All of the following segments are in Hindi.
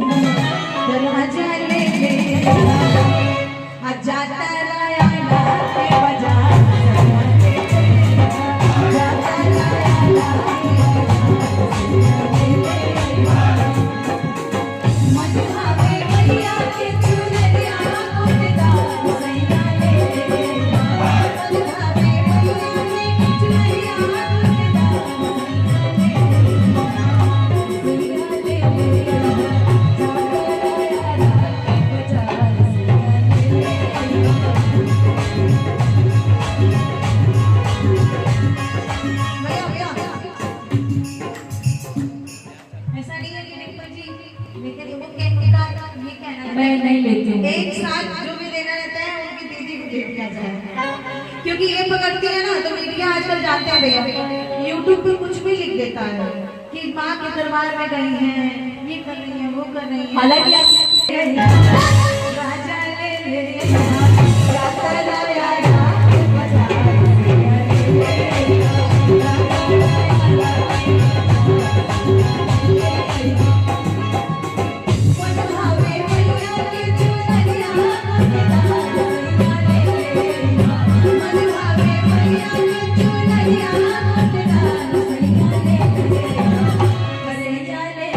दरवाजा ले जाता राया के बाजार जाता राया मधुहावे मैया के चुनरिया कोटदार सैया ले मधुहावे मैया के चुनरिया मैं नहीं लेती हूँ। एक साथ जो भी देना रहता है उनकी दीदी को दे दिया जाए, क्योंकि ये पकड़ती है ना तो मीडिया आजकल जानते हैं भैया यूट्यूब पे कुछ भी लिख देता है कि माँ के दरबार में गई हैं, ये कर रही है, वो कर रही है। हालांकि राजा ले जाता राया के बाजार मधुहावे मैया के चुनरिया मधुहावे मैया के चुनरिया सैया ले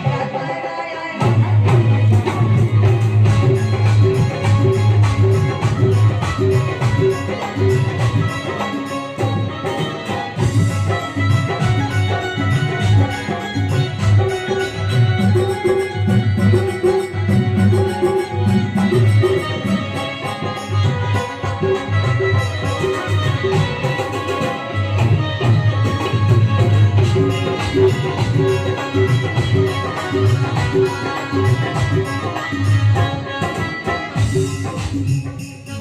जाता राया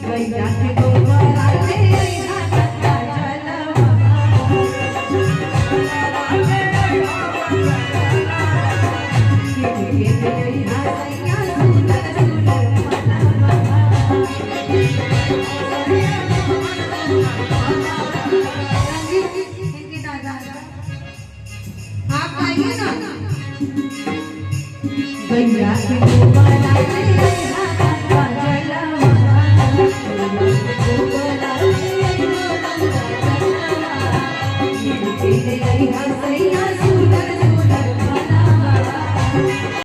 गैया के गोबर आले अइहा गंगा जलवा के अइहा सैया सुंदर सुंदर इनकी दादा आप आइए ना गैया के गोबर आले